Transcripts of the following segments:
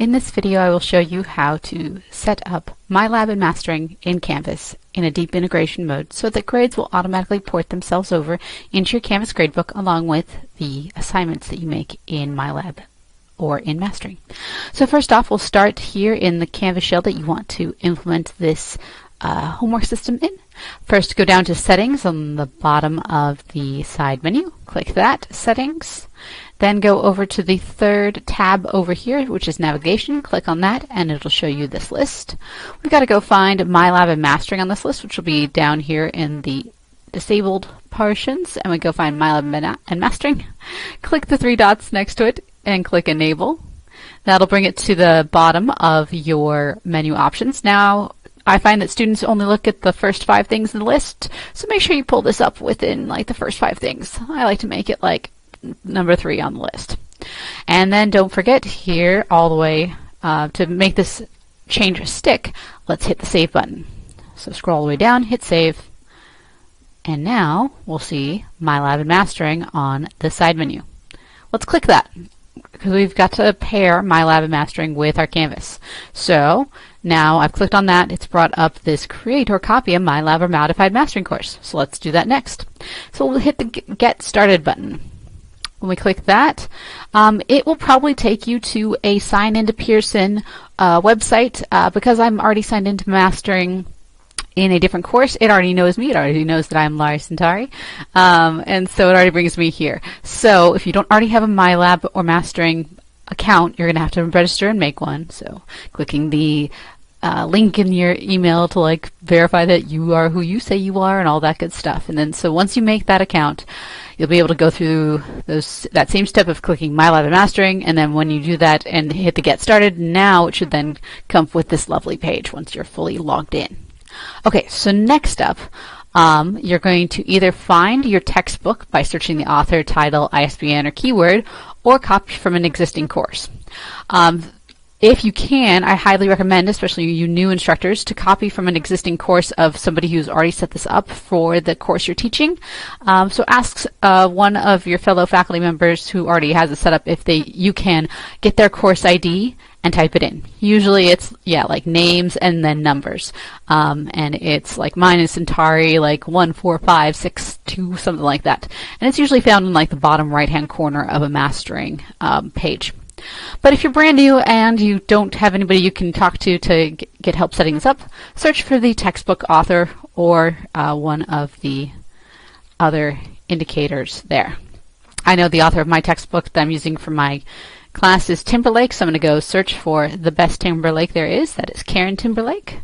In this video, I will show you how to set up MyLab and Mastering in Canvas in a deep integration mode so that grades will automatically port themselves over into your Canvas gradebook along with the assignments that you make in MyLab or in Mastering. So first off, we'll start here in the Canvas shell that you want to implement this homework system in. First, go down to Settings on the bottom of the side menu. Click that, Settings. Then go over to the third tab over here, which is Navigation. Click on that, and it'll show you this list. We've got to go find MyLab and Mastering on this list, which will be down here in the disabled portions, and we go find MyLab and Mastering. Click the three dots next to it and click Enable. That'll bring it to the bottom of your menu options. Now, I find that students only look at the first 5 things in the list, so make sure you pull this up within like the first 5 things. I like to make it like number 3 on the list. And then don't forget here all the way to make this change stick, let's hit the Save button. So scroll all the way down, hit Save, and now we'll see MyLab and Mastering on the side menu. Let's click that because we've got to pair MyLab and Mastering with our Canvas. So now I've clicked on that, it's brought up this create or copy a MyLab or modified mastering course. So let's do that next. So we'll hit the Get Started button. When we click that, it will probably take you to a Sign Into Pearson website. Because I'm already signed into Mastering in a different course, it already knows me. It already knows that I'm Larry Centauri. And so it already brings me here. So if you don't already have a MyLab or Mastering account, you're going to have to register and make one. So clicking the link in your email to like verify that you are who you say you are and all that good stuff. And then so once you make that account, you'll be able to go through that same step of clicking MyLab and Mastering, and then when you do that and hit the Get Started, now it should then come with this lovely page once you're fully logged in. Okay, so next up, you're going to either find your textbook by searching the author, title, ISBN, or keyword, or copy from an existing course. If you can, I highly recommend, especially you new instructors, to copy from an existing course of somebody who's already set this up for the course you're teaching. So ask one of your fellow faculty members who already has it set up if you can get their course ID and type it in. Usually it's, like names and then numbers. And it's like mine is Centauri, like 14562, something like that. And it's usually found in like the bottom right-hand corner of a Mastering page. But if you're brand new and you don't have anybody you can talk to get help setting this up, search for the textbook author or one of the other indicators there. I know the author of my textbook that I'm using for my class is Timberlake, so I'm going to go search for the best Timberlake there is. That is Karen Timberlake,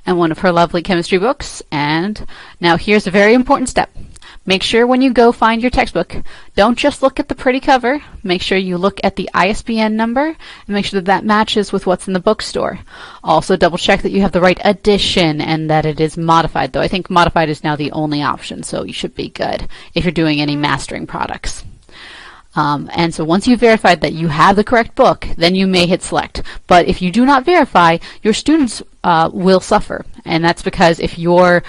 and one of her lovely chemistry books. And now here's a very important step. Make sure when you go find your textbook, don't just look at the pretty cover. Make sure you look at the ISBN number and make sure that that matches with what's in the bookstore. Also double check that you have the right edition and that it is modified, though I think modified is now the only option, so you should be good if you're doing any Mastering products. And so once you've verified that you have the correct book, then you may hit select. But if you do not verify, your students will suffer. And that's because if your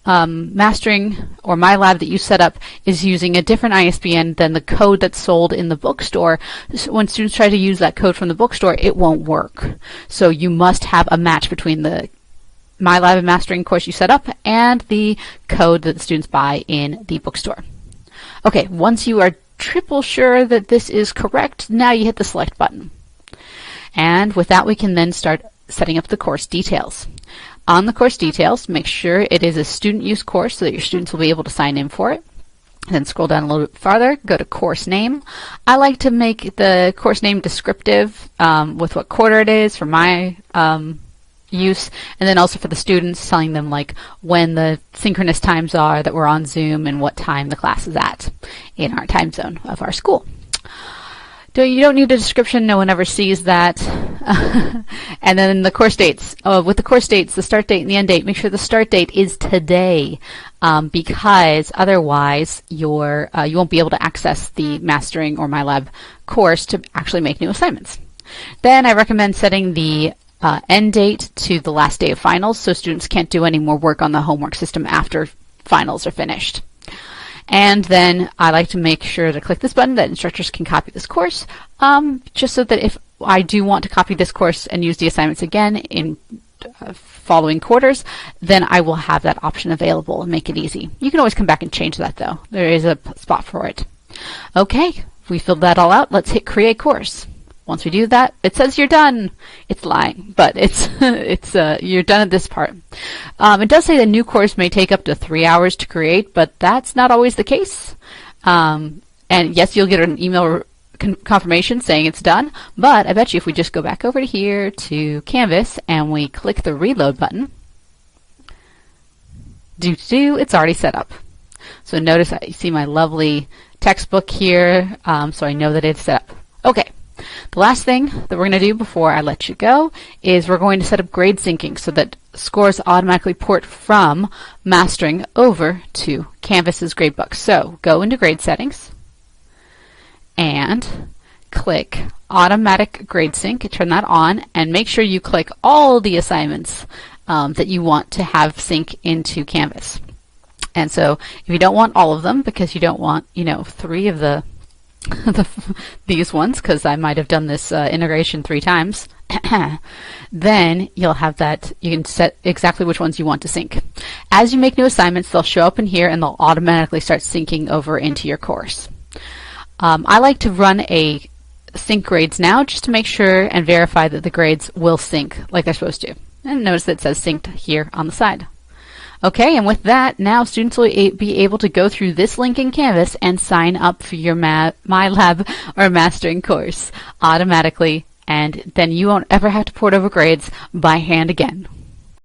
Mastering or MyLab that you set up is using a different ISBN than the code that's sold in the bookstore, so when students try to use that code from the bookstore, it won't work. So you must have a match between the MyLab and Mastering course you set up and the code that the students buy in the bookstore. Okay, once you are triple sure that this is correct, now you hit the select button. And with that, we can then start setting up the course details. On the course details, make sure it is a student use course so that your students will be able to sign in for it. Then scroll down a little bit farther, go to course name. I like to make the course name descriptive with what quarter it is for my use, and then also for the students, telling them like when the synchronous times are that we're on Zoom and what time the class is at in our time zone of our school. You don't need a description, no one ever sees that. And then the course dates. With the course dates, the start date and the end date, make sure the start date is today, because otherwise you won't be able to access the Mastering or MyLab course to actually make new assignments. Then I recommend setting the end date to the last day of finals so students can't do any more work on the homework system after finals are finished. And then I like to make sure to click this button that instructors can copy this course, just so that if I do want to copy this course and use the assignments again in following quarters, then I will have that option available and make it easy. You can always come back and change that though. There is a spot for it. Okay, we filled that all out. Let's hit create course. Once we do that, it says you're done. It's lying, but it's you're done at this part. It does say the new course may take up to 3 hours to create, but that's not always the case. And yes, you'll get an email confirmation saying it's done, but I bet you if we just go back over to here to Canvas and we click the reload button, it's already set up. So notice I see my lovely textbook here, so I know that it's set up. Okay, the last thing that we're going to do before I let you go is we're going to set up grade syncing so that scores automatically port from mastering over to Canvas's gradebook. So go into grade settings and click automatic grade sync, turn that on, and make sure you click all the assignments that you want to have sync into Canvas. And so if you don't want all of them, because you don't want, 3 of these ones, because I might have done this integration 3 times, then you'll have that, you can set exactly which ones you want to sync. As you make new assignments, they'll show up in here and they'll automatically start syncing over into your course. I like to run a sync grades now just to make sure and verify that the grades will sync like they're supposed to. And notice that it says synced here on the side. Okay, and with that, now students will be able to go through this link in Canvas and sign up for your MyLab or mastering course automatically, and then you won't ever have to port over grades by hand again.